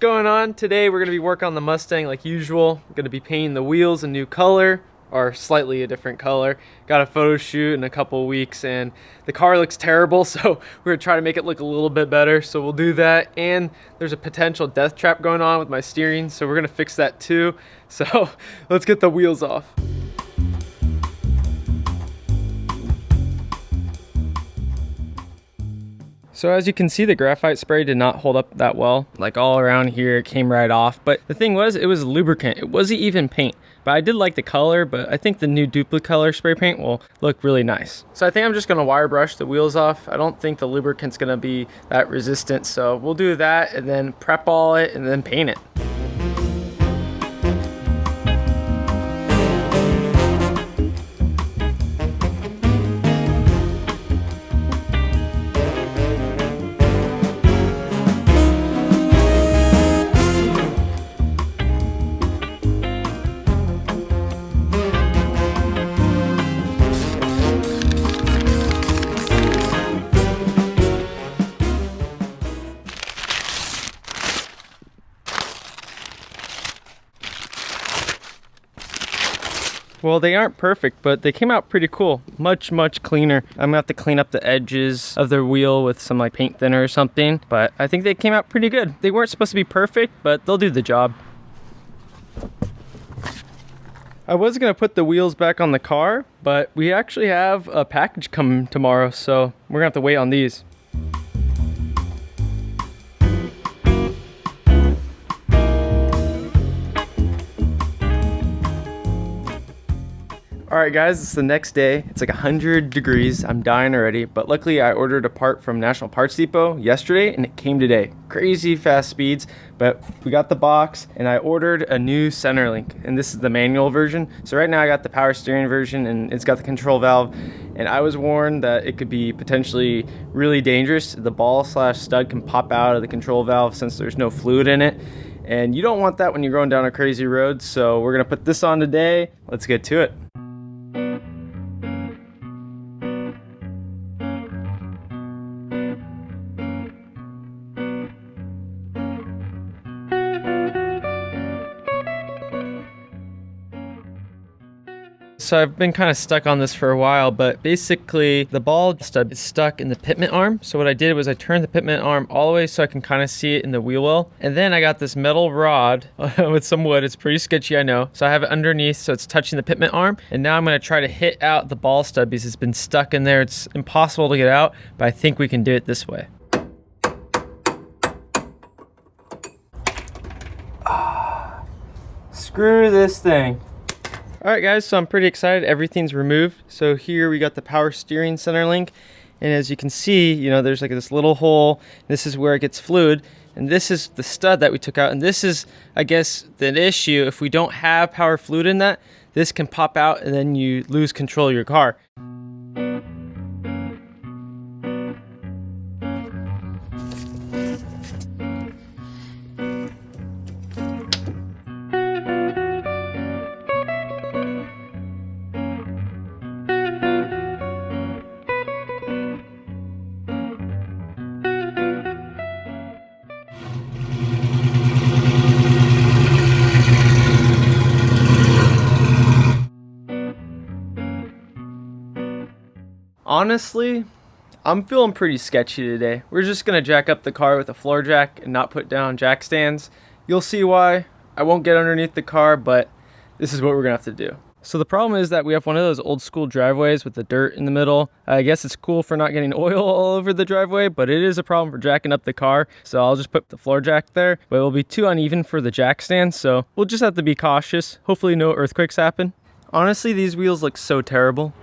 going on? Today we're going to be working on the Mustang like usual. I'm going to be painting the wheels a new color, or slightly a different color. Got a photo shoot in a couple weeks and the car looks terrible, so we're going to try to make it look a little bit better. So we'll do that, and there's a potential death trap going on with my steering, so we're going to fix that too. So let's get the wheels off. So as you can see, the graphite spray did not hold up that well. Like all around here, it came right off. But the thing was, it was lubricant. It wasn't even paint. But I did like the color, but I think the new Duplicolor spray paint will look really nice. So I think I'm just gonna wire brush the wheels off. I don't think the lubricant's gonna be that resistant. So we'll do that and then prep all it and then paint it. Well, they aren't perfect, but they came out pretty cool. Much cleaner. I'm gonna have to clean up the edges of the wheel with some like paint thinner or something, but I think they came out pretty good. They weren't supposed to be perfect, but they'll do the job. I was gonna put the wheels back on the car, but we actually have a package coming tomorrow, so we're gonna have to wait on these. Alright guys, it's the next day. It's like 100 degrees. I'm dying already, but luckily I ordered a part from National Parts Depot yesterday and it came today. Crazy fast speeds, but we got the box and I ordered a new center link, and this is the manual version. So right now I got the power steering version and it's got the control valve, and I was warned that it could be potentially really dangerous. The ball slash stud can pop out of the control valve since there's no fluid in it. And you don't want that when you're going down a crazy road. So we're gonna put this on today. Let's get to it. So I've been kind of stuck on this for a while, but basically the ball stud is stuck in the pitman arm. So what I did was I turned the pitman arm all the way so I can kind of see it in the wheel well. And then I got this metal rod with some wood. It's pretty sketchy, I know. So I have it underneath so it's touching the pitman arm. And now I'm going to try to hit out the ball stud because it's been stuck in there. It's impossible to get out, but I think we can do it this way. Screw this thing. Alright guys, so I'm pretty excited. Everything's removed. So here we got the power steering center link. And as you can see, you know, there's like this little hole. This is where it gets fluid. And this is the stud that we took out. And this is, I guess, the issue. If we don't have power fluid in that, this can pop out and then you lose control of your car. Honestly, I'm feeling pretty sketchy today. We're just gonna jack up the car with a floor jack and not put down jack stands. You'll see why. I won't get underneath the car, but this is what we're gonna have to do. So the problem is that we have one of those old school driveways with the dirt in the middle. I guess it's cool for not getting oil all over the driveway, but it is a problem for jacking up the car. So I'll just put the floor jack there, but it will be too uneven for the jack stand. So we'll just have to be cautious. Hopefully no earthquakes happen. Honestly, these wheels look so terrible.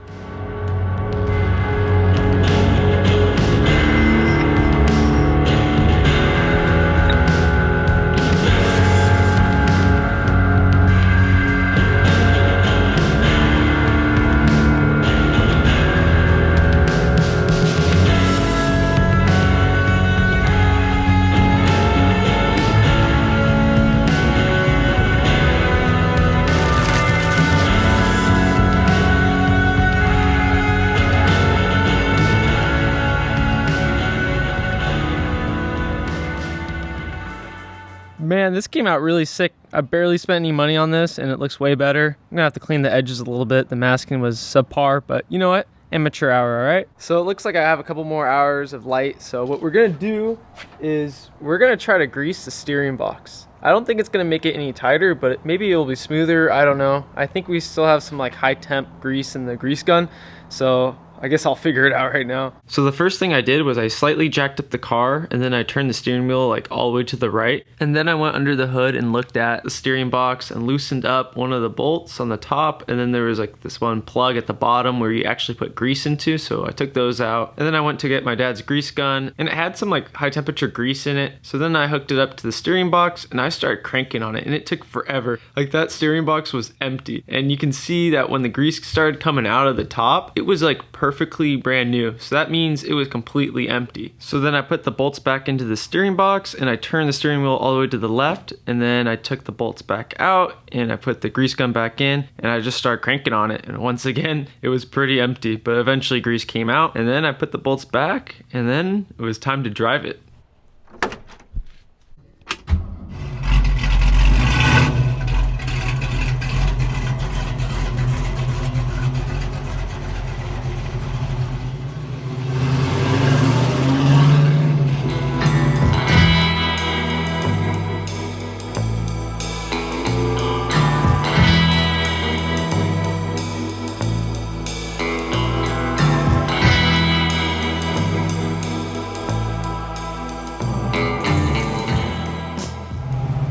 this came out really sick. I barely spent any money on this and it looks way better. I'm gonna have to clean the edges a little bit. The masking was subpar, but you know what? Amateur hour, all right? So it looks like I have a couple more hours of light. So what we're gonna do is we're gonna try to grease the steering box. I don't think it's gonna make it any tighter, but maybe it'll be smoother. I don't know. I think we still have some like high temp grease in the grease gun. So I guess I'll figure it out right now. So the first thing I did was I slightly jacked up the car and then I turned the steering wheel like all the way to the right. And then I went under the hood and looked at the steering box and loosened up one of the bolts on the top. And then there was like this one plug at the bottom where you actually put grease into. So I took those out. And then I went to get my dad's grease gun and it had some like high temperature grease in it. So then I hooked it up to the steering box and I started cranking on it and it took forever. Like that steering box was empty. And you can see that when the grease started coming out of the top, it was like perfectly brand new. So that means it was completely empty. So then I put the bolts back into the steering box and I turned the steering wheel all the way to the left, and then I took the bolts back out and I put the grease gun back in and I just started cranking on it, and once again it was pretty empty, but eventually grease came out, and then I put the bolts back and then it was time to drive it.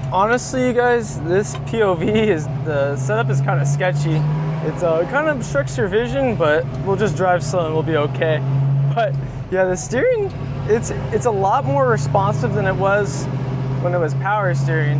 Honestly, you guys, this POV the setup is kind of sketchy. It's kind of obstructs your vision, but we'll just drive slow and we'll be okay. But yeah, the steering, it's a lot more responsive than it was when it was power steering.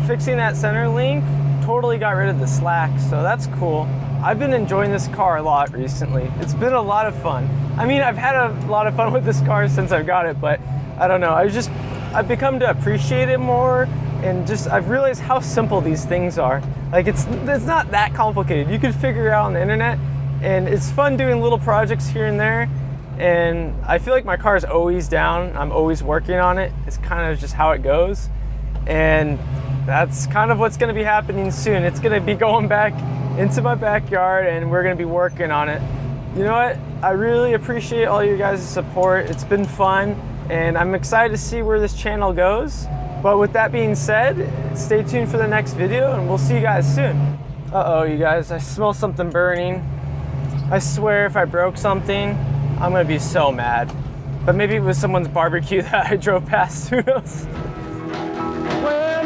Fixing that center link totally got rid of the slack, so that's cool. I've been enjoying this car a lot recently. It's been a lot of fun. I mean, I've had a lot of fun with this car since I've got it, but I don't know. I've become to appreciate it more. And I've realized how simple these things are. Like it's not that complicated. You could figure it out on the internet, and it's fun doing little projects here and there. And I feel like my car is always down. I'm always working on it. It's kind of just how it goes. And that's kind of what's gonna be happening soon. It's gonna be going back into my backyard and we're gonna be working on it. You know what? I really appreciate all your guys' support. It's been fun and I'm excited to see where this channel goes. But with that being said, stay tuned for the next video and we'll see you guys soon. Uh-oh, you guys, I smell something burning. I swear if I broke something, I'm gonna be so mad. But maybe it was someone's barbecue that I drove past, who knows? Well,